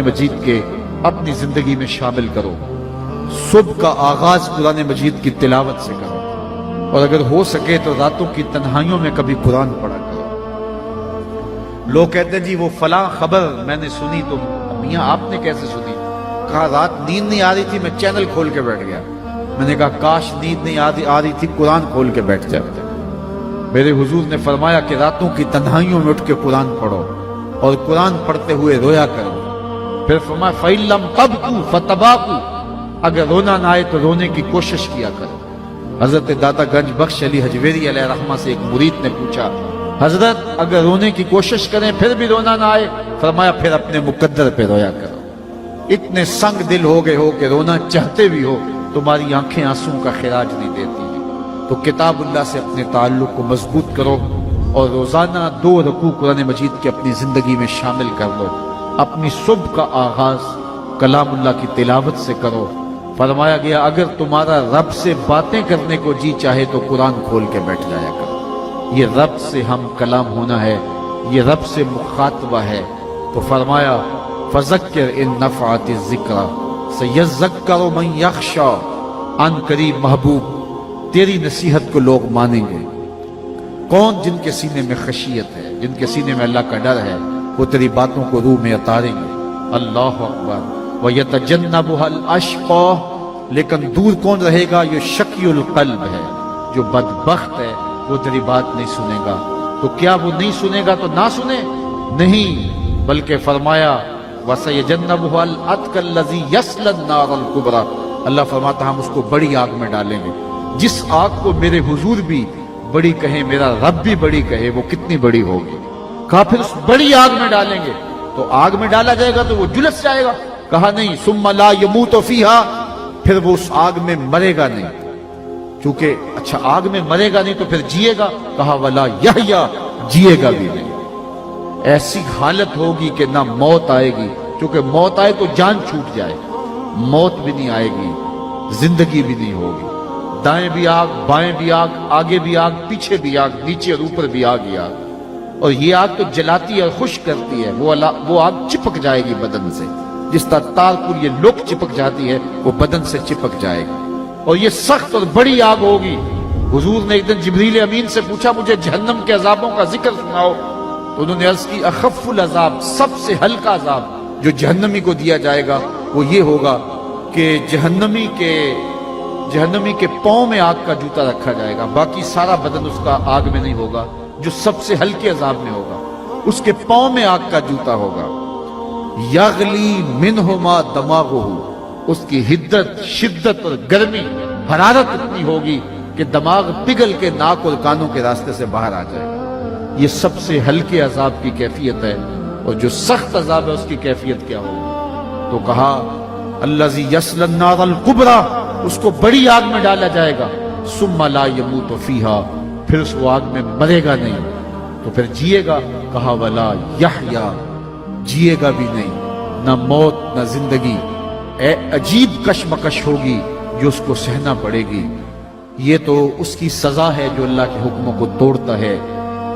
मजीद के अपनी जिंदगी में शामिल करो। सुबह का आगाज कुरान मजीद की तिलावत से करो और अगर हो सके तो रातों की तन्हाइयों में कभी कुरान पढ़ा करो। लोग कहते हैं जी वो फलां खबर मैंने सुनी, तो मियां आपने कैसे सुनी? कहा रात नींद नहीं आ रही थी, मैं चैनल खोल के बैठ गया। मैंने कहा काश नींद नहीं आ रही थी, कुरान खोल के बैठ जाते। मेरे हुजूर ने फरमाया कि रातों की तन्हाइयों में उठ के कुरान पढ़ो और कुरान पढ़ते हुए रोया करो। फिर फरमाया फ़इल्लम तबकू फतबाकू, अगर रोना ना आए तो रोने की कोशिश किया करो। हजरत दाता गंज बख्श अली हजवेरी अलैहि रहमा से एक मुरीद ने पूछा, हजरत अगर रोने की कोशिश करें फिर भी रोना ना आए? फरमाया फिर अपने मुकद्दर पे रोया करो। इतने संग दिल हो गए हो कि रोना चाहते भी हो तुम्हारी आंखें आंसुओं का खिराज नहीं देती। तो किताबुल्लाह से अपने ताल्लुक को मजबूत करो और रोजाना 2 रकू कुरान मजीद के अपनी जिंदगी में शामिल कर लो। अपनी सुबह का आगाज कलामुल्लाह की तिलावत से करो। फरमाया गया अगर तुम्हारा रब से बातें करने को जी चाहे तो कुरान खोल के बैठ जाया करो। ये रब से हम कलाम होना है, ये रब से मुखातबा है। तो फरमाया फज़क्किर इन नफ़अति ज़िक्रा सयज़्ज़क्करु मन यख़शा, अन करीब महबूब तेरी नसीहत को लोग मानेंगे। कौन? जिनके सीने में खशियत है, जिनके सीने में अल्लाह का डर है, वो तेरी बातों को रूह में उतारेंगे। अल्लाह अकबर। व यतजन्नबुहल अशक़ा, लेकिन दूर कौन रहेगा? ये शक़ीउल क़ल्ब है, जो बदबख्त है, वो तेरी बात नहीं सुनेगा। तो क्या वो नहीं सुनेगा तो ना सुने? नहीं, बल्कि फरमाया वसयजन्नबुहल अतक़ल्लज़ी यस्लन नारल कुबरा, अल्लाह फरमाता हम उसको बड़ी आग में डालेंगे। जिस आग को मेरे हुजूर भी बड़ी कहे, मेरा रब भी बड़ी कहे, वो कितनी बड़ी होगी। कहा फिर उस बड़ी आग में डालेंगे, तो आग में डाला जाएगा तो वो झुलस जाएगा। कहा नहीं, सुम्मा ला यमूतु फीहा, फिर वो उस आग में मरेगा नहीं। क्योंकि अच्छा आग में मरेगा नहीं तो फिर जिएगा? कहा वला यहया, जिएगा भी नहीं। ऐसी हालत होगी कि ना मौत आएगी, क्योंकि मौत आए तो जान छूट जाए। मौत भी नहीं आएगी, जिंदगी भी नहीं होगी। दाएं भी आग, बाएं भी आग, आगे भी आग, पीछे भी आग, नीचे और ऊपर भी आग ही आग। और ये आग तो जलाती है और खुश करती है। वो आग चिपक जाएगी बदन से, जिस तरह तारपुर ये लोक चिपक जाती है, वो बदन से चिपक जाएगी। और ये सख्त और बड़ी आग होगी। हुजूर ने एक दिन जिब्रील अमीन से पूछा मुझे जहन्नम के अजाबों का जिक्र सुनाओ। तो उन्होंने अर्ज की अखफ़ुल अजाब, सबसे हल्का अजाब जो जहन्नमी को दिया जाएगा वो ये होगा कि जहन्नमी के पांव में आग का जूता रखा जाएगा, बाकी सारा बदन उसका आग में नहीं होगा। जो सबसे हल्के अजाब में होगा उसके पांव में आग का जूता होगा। यगली मिनहुमा दमागुहु, उसकी हिद्दत, शिद्दत और गर्मी, हरारत इतनी होगी कि दिमाग पिघल के नाक और कानों के रास्ते से बाहर आ जाएगा। ये सबसे हल्के अजाब की कैफियत है। और जो सख्त अजाब है उसकी कैफियत क्या होगी? तो कहा अल्लज़ी यस्लन नारल कुबरा, उसको बड़ी आग में डाला जाएगा। सुम्मा ला यमूतु फीहा, फिर उस आग में मरेगा नहीं तो फिर जिएगा? कहा वला यहया, जिएगा भी नहीं, ना मौत ना जिंदगी। अजीब कशमकश होगी जो उसको सहना पड़ेगी। ये तो उसकी सजा है जो अल्लाह के हुक्मों को तोड़ता है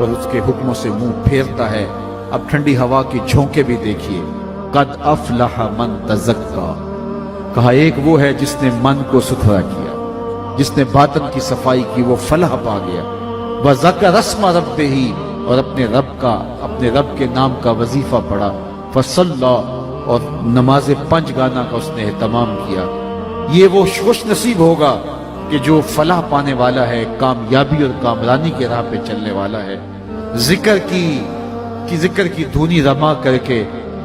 और उसके हुक्मों से मुंह फेरता है। अब ठंडी हवा की झोंके भी देखिए। कद अफलह मन तज़क्का, कहा एक वो है जिसने मन को सुथरा किया, जिसने बातन की सफाई की, वो फलाह पा गया। वज़कर रस्म रब्बिही, और अपने रब के नाम का वजीफा पढ़ा। फसल्ला, और नमाज 5 गाना का उसने एहतमाम किया। ये वो खुश नसीब होगा कि जो फलाह पाने वाला है, कामयाबी और कामरानी के राह पे चलने वाला है। जिक्र की धुनी रमा करके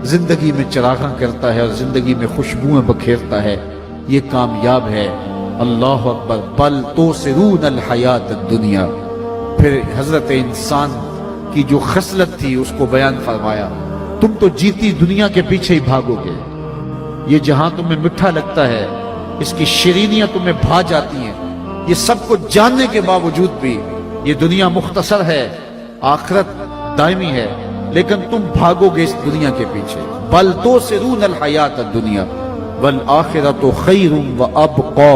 जिंदगी में चरागां करता है और जिंदगी में खुशबुएं बखेरता है, ये कामयाब है। अल्लाह अकबर। बल तुसिरून हयात दुनिया। फिर हजरत इंसान की जो खसलत थी उसको बयान फरमाया, तुम तो जीती दुनिया के पीछे ही भागोगे। ये जहां तुम्हें मिठा लगता है, इसकी शीरीनियां तुम्हें भा जाती हैं। ये सब कुछ जानने के बावजूद भी ये दुनिया मुख्तसर है, आखिरत दायमी है, लेकिन तुम भागोगे इस दुनिया के पीछे। बल तुसिरून हयात दुनिया वल आखिरतु खैरुम व अबक़ा,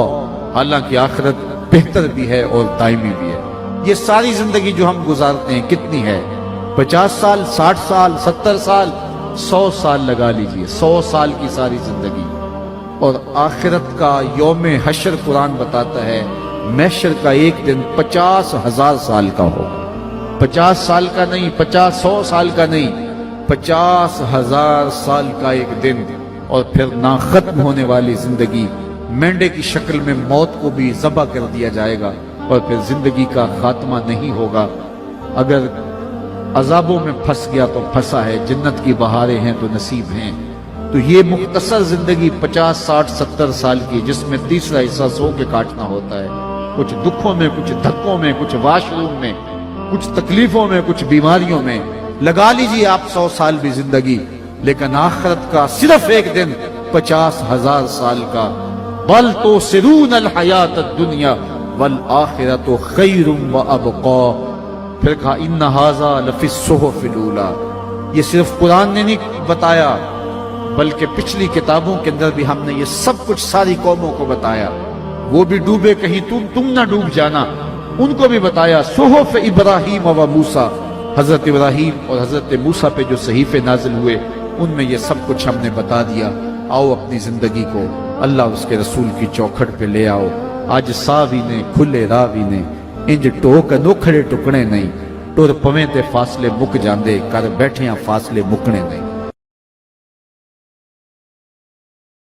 हालांकि आखिरत बेहतर भी है और दायमी भी है। ये सारी जिंदगी जो हम गुजारते हैं कितनी है? 50 साल, 60 साल, 70 साल, 100 سال لگا لیجئے، 100 سال کی ساری زندگی، اور آخرت کا یوم حشر قرآن بتاتا ہے محشر کا ایک دن 50,000 سال کا ہوگا۔ 50 سال کا نہیں، 100 سال کا نہیں، 50,000 سال کا ایک دن، اور پھر نہ ختم ہونے والی زندگی، مینڈے کی شکل میں موت کو بھی ذبح کر دیا جائے گا، اور پھر زندگی کا خاتمہ نہیں ہوگا۔ اگر عذابوں میں پھنس گیا تو پھنسا ہے، جنت کی بہاریں ہیں تو نصیب ہیں۔ تو یہ مختصر زندگی 50 60 70 سال کی، جس میں تیسرا حصہ سو کے کاٹنا ہوتا ہے، کچھ دکھوں میں، کچھ دھکوں میں، کچھ واش روم میں، کچھ تکلیفوں میں، کچھ بیماریوں میں، لگا لیجئے آپ 100 سال بھی زندگی، لیکن آخرت کا صرف ایک دن 50,000 سال کا۔ بل تؤثرون الحیات الدنیا والآخرۃ خیر وابقی۔ پھر کہا ان ھذا لفی الصحف الاولی۔ یہ صرف قرآن نے نہیں بتایا، بلکہ پچھلی کتابوں کے اندر بھی ہم نے یہ سب کچھ ساری قوموں کو بتایا۔ وہ بھی ڈوبے کہیں تم نہ ڈوب جانا، ان کو بھی بتایا۔ صحف ابراہیم و موسیٰ، حضرت ابراہیم اور حضرت موسیٰ پہ جو صحیفے نازل ہوئے، ان میں یہ سب کچھ ہم نے بتا دیا۔ آؤ اپنی زندگی کو اللہ اس کے رسول کی چوکھٹ پہ لے آؤ۔ آج ساوی نے کھلے راوی نے انج ٹوک انوکھڑے ٹکڑے نہیں، ٹر پویں تے فاصلے مک جاندے، کر بیٹھیاں فاصلے مکنے نہیں۔